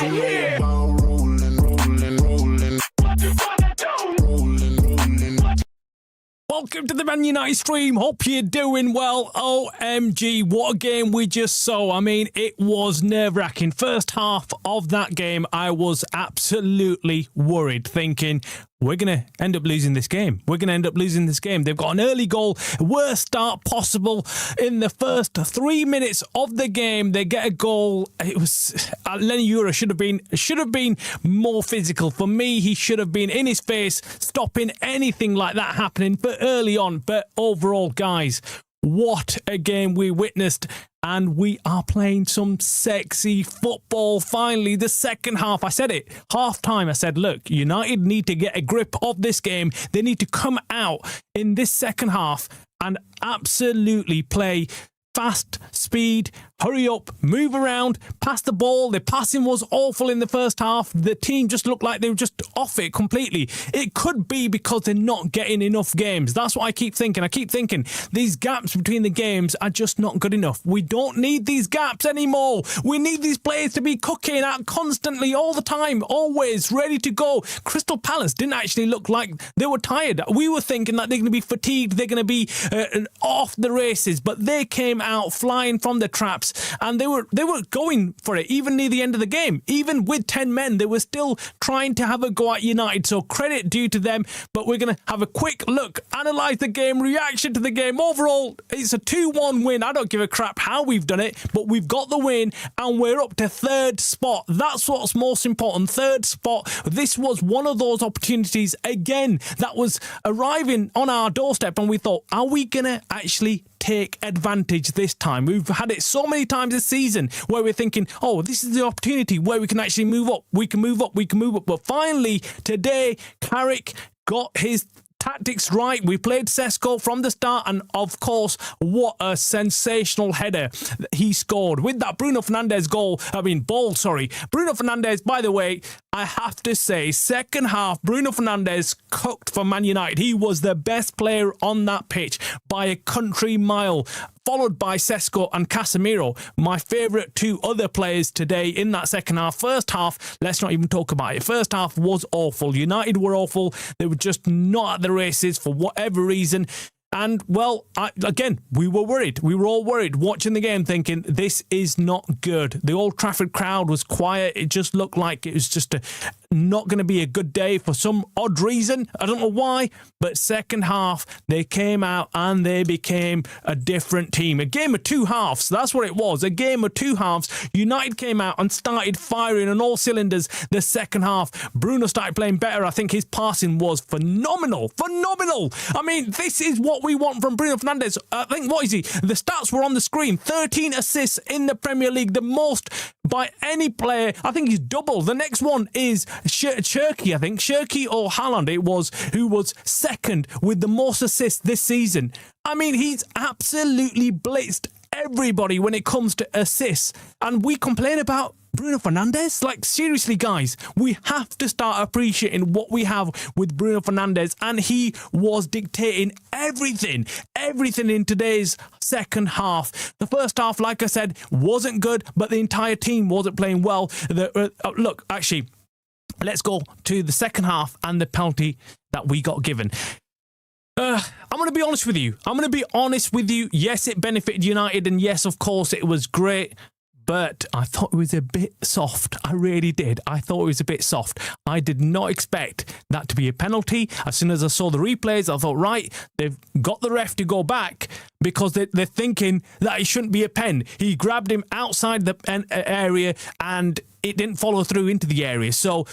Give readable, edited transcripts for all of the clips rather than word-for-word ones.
Yeah. Rolling. What you wanna do? Rolling. Welcome to the Man United stream. Hope you're doing well. OMG, what a game we just saw. I mean, it was nerve-wracking. First half of that game, I was absolutely worried, thinking, we're going to end up losing this game. They've got an early goal, worst start possible. In the first 3 minutes of the game, they get a goal. It was Lenny Ura should have been more physical. For me, he should have been in his face, stopping anything like that happening but early on. But overall, guys, what a game we witnessed. And we are playing some sexy football. Finally, the second half, I said it, half time, I said, look, United need to get a grip of this game. They need to come out in this second half and absolutely play fast, speed, hurry up, move around, pass the ball. The passing was awful in the first half. The team just looked like they were just off it completely. It could be because they're not getting enough games. That's what I keep thinking. I keep thinking these gaps between the games are just not good enough. We don't need these gaps anymore. We need these players to be cooking out constantly, all the time, always ready to go. Crystal Palace didn't actually look like they were tired. We were thinking that they're going to be fatigued, they're going to be off the races, but they came out flying from the traps. And they were going for it even near the end of the game. Even with 10 men, they were still trying to have a go at United. So credit due to them. But we're going to have a quick look, analyse the game, reaction to the game. Overall, it's a 2-1 win. I don't give a crap how we've done it, but we've got the win and we're up to third spot. That's what's most important. Third spot. This was one of those opportunities, again, that was arriving on our doorstep. And we thought, are we going to actually take advantage this time? We've had it so many times this season where we're thinking, oh, this is the opportunity where we can actually move up. We can move up. But finally, today, Carrick got his tactics right. We played Sesko from the start, and of course, what a sensational header he scored with that Bruno Fernandes ball. Bruno Fernandes, by the way, I have to say, second half, Bruno Fernandes cooked for Man United. He was the best player on that pitch by a country mile, followed by Sesko and Casemiro, my favourite two other players today in that second half. First half, let's not even talk about it. First half was awful. United were awful. They were just not at the races for whatever reason. And, well, we were worried. We were all worried watching the game thinking, this is not good. The Old Trafford crowd was quiet. It just looked like it was just not going to be a good day for some odd reason. I don't know why, but second half, they came out and they became a different team. A game of two halves. That's what it was. A game of two halves. United came out and started firing on all cylinders the second half. Bruno started playing better. I think his passing was phenomenal. I mean, this is what we want from Bruno Fernandes. I think, what is he? The stats were on the screen. 13 assists in the Premier League, the most by any player. I think he's double. The next one is Shirky or Haaland it was, who was second with the most assists this season. I mean, he's absolutely blitzed everybody when it comes to assists. And we complain about Bruno Fernandes? Like, seriously, guys, we have to start appreciating what we have with Bruno Fernandes, and he was dictating everything in today's second half. The first half, like I said, wasn't good, but the entire team wasn't playing well. Look, actually, let's go to the second half and the penalty that we got given. I'm going to be honest with you. Yes, it benefited United, and yes, of course, it was great. But I thought it was a bit soft. I really did. I thought it was a bit soft. I did not expect that to be a penalty. As soon as I saw the replays, I thought, right, they've got the ref to go back because they're thinking that it shouldn't be a pen. He grabbed him outside the area and it didn't follow through into the area. So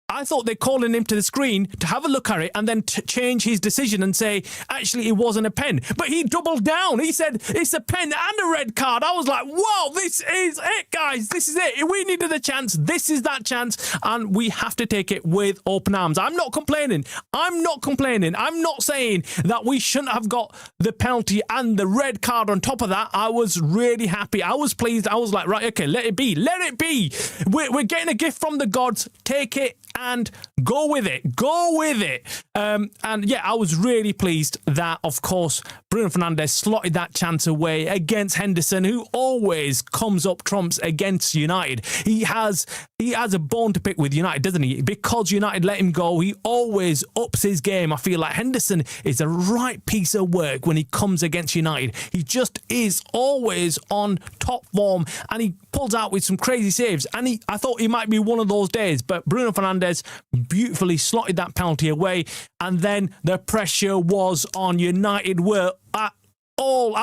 I thought they're calling him to the screen to have a look at it and then change his decision and say, actually, it wasn't a pen. But he doubled down. He said, it's a pen and a red card. I was like, whoa, this is it, guys. This is it. We needed a chance. This is that chance. And we have to take it with open arms. I'm not complaining. I'm not saying that we shouldn't have got the penalty and the red card on top of that. I was really happy. I was pleased. I was like, right, okay, let it be. We're getting a gift from the gods. Take it and go with it. Go with it. And yeah, I was really pleased that, of course, Bruno Fernandes slotted that chance away against Henderson, who always comes up trumps against United. He has a bone to pick with United, doesn't he? Because United let him go, he always ups his game. I feel like Henderson is the right piece of work when he comes against United. He just is always on top form, and he pulls out with some crazy saves. And I thought he might be one of those days, but Bruno Fernandes beautifully slotted that penalty away, and then the pressure was on. United were all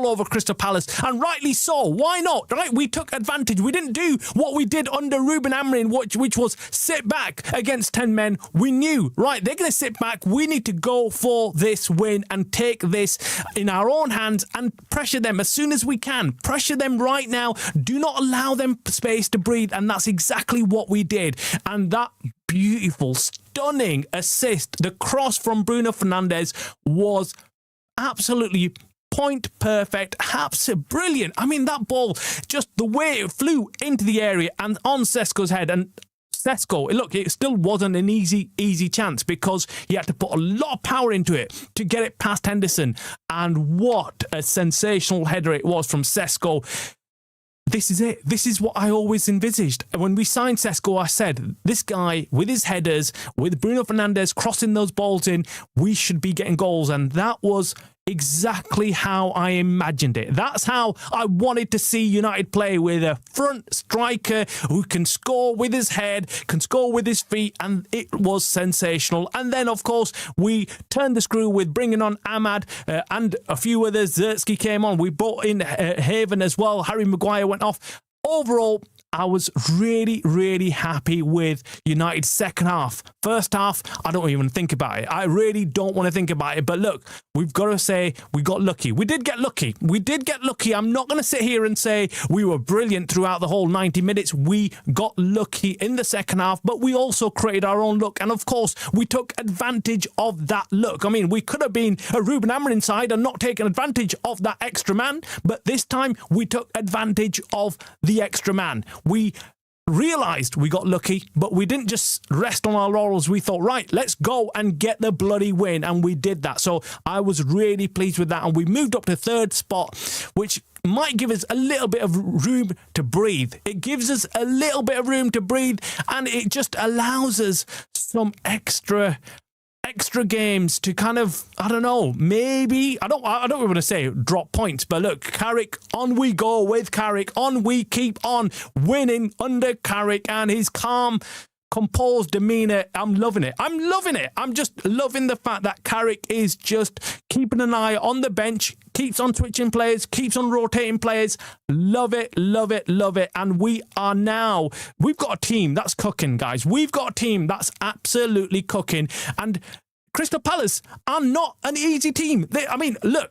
over Crystal Palace, and rightly so. Why not? Right? We took advantage. We didn't do what we did under Ruben Amorim, which was sit back against 10 men. We knew, right, they're going to sit back. We need to go for this win and take this in our own hands and pressure them as soon as we can. Pressure them right now. Do not allow them space to breathe, and that's exactly what we did. And that beautiful, stunning assist, the cross from Bruno Fernandes, was absolutely point perfect, absolutely brilliant. I mean, that ball, just the way it flew into the area and on Sesko's head, and Sesko, look, it still wasn't an easy chance because he had to put a lot of power into it to get it past Henderson. And what a sensational header it was from Sesko. This is it. This is what I always envisaged. When we signed Sesko, I said, this guy with his headers, with Bruno Fernandes crossing those balls in, we should be getting goals. And that was exactly how I imagined it. That's how I wanted to see United play, with a front striker who can score with his head, can score with his feet, and it was sensational. And then, of course, we turned the screw with bringing on Ahmad and a few others. Zertsky came on. We brought in Haven as well. Harry Maguire went off. Overall, I was really, really happy with United's second half. First half, I don't even think about it. I really don't want to think about it. But look, we've got to say we got lucky. We did get lucky. We did get lucky. I'm not going to sit here and say we were brilliant throughout the whole 90 minutes. We got lucky in the second half, but we also created our own luck. And of course, we took advantage of that luck. I mean, we could have been a Ruben Amorim side and not taken advantage of that extra man. But this time, we took advantage of the extra man. We realised we got lucky, but we didn't just rest on our laurels. We thought, right, let's go and get the bloody win, and we did that. So I was really pleased with that, and we moved up to third spot, which might give us a little bit of room to breathe. It gives us a little bit of room to breathe, and it just allows us some extra games to kind of, I don't know, maybe, I don't want to say drop points, but look, Carrick, on we go with Carrick, on we keep on winning under Carrick and his calm, composed demeanour. I'm loving it. I'm just loving the fact that Carrick is just keeping an eye on the bench, keeps on switching players, keeps on rotating players. Love it. And we've got a team that's cooking, guys. We've got a team that's absolutely cooking. And Crystal Palace are not an easy team. Look,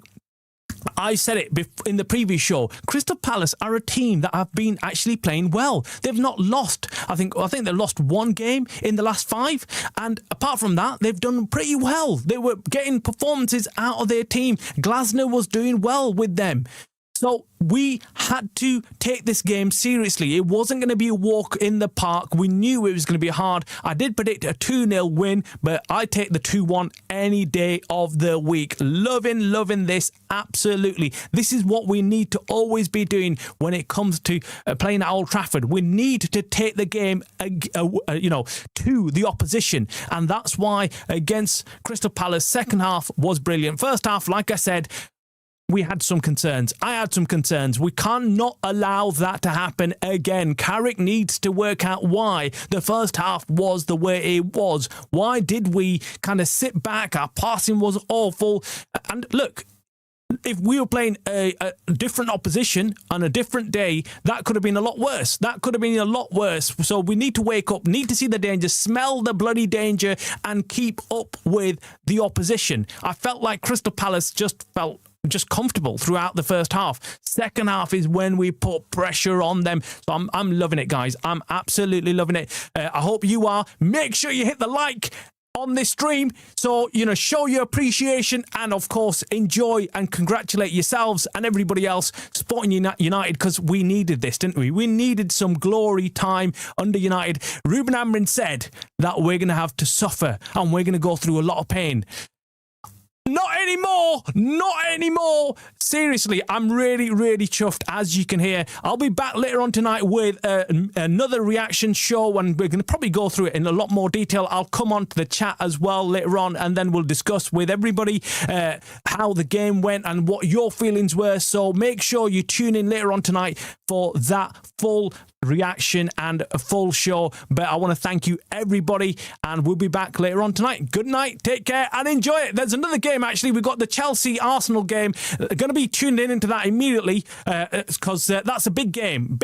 I said it in the previous show. Crystal Palace are a team that have been actually playing well. They've not lost. I think they've lost one game in the last 5. And apart from that, they've done pretty well. They were getting performances out of their team. Glasner was doing well with them. So we had to take this game seriously. It wasn't going to be a walk in the park. We knew it was going to be hard. I did predict a 2-0 win, but I take the 2-1 any day of the week. Loving this. Absolutely. This is what we need to always be doing when it comes to playing at Old Trafford. We need to take the game, to the opposition. And that's why against Crystal Palace, second half was brilliant. First half, like I said, we had some concerns. I had some concerns. We cannot allow that to happen again. Carrick needs to work out why the first half was the way it was. Why did we kind of sit back? Our passing was awful. And look, if we were playing a different opposition on a different day, that could have been a lot worse. So we need to wake up, need to see the danger, smell the bloody danger, and keep up with the opposition. I felt like Crystal Palace just comfortable throughout the first half. Second half is when we put pressure on them. So I'm loving it, guys. I'm absolutely loving it. I hope you are. Make sure you hit the like on this stream. So, show your appreciation and, of course, enjoy and congratulate yourselves and everybody else supporting United, because we needed this, didn't we? We needed some glory time under United. Ruben Amorim said that we're going to have to suffer and we're going to go through a lot of pain. Not anymore. Not anymore. Seriously, I'm really, really chuffed, as you can hear. I'll be back later on tonight with another reaction show, and we're going to probably go through it in a lot more detail. I'll come on to the chat as well later on, and then we'll discuss with everybody how the game went and what your feelings were. So make sure you tune in later on tonight for that full reaction and a full show. But I want to thank you, everybody, and we'll be back later on tonight. Good night, take care, and enjoy it. There's another game, actually. We've got the Chelsea-Arsenal game. Going to be tuned into that immediately, because that's a big game,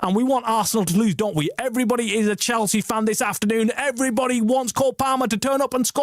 and we want Arsenal to lose, don't we? Everybody is a Chelsea fan this afternoon. Everybody wants Cole Palmer to turn up and score.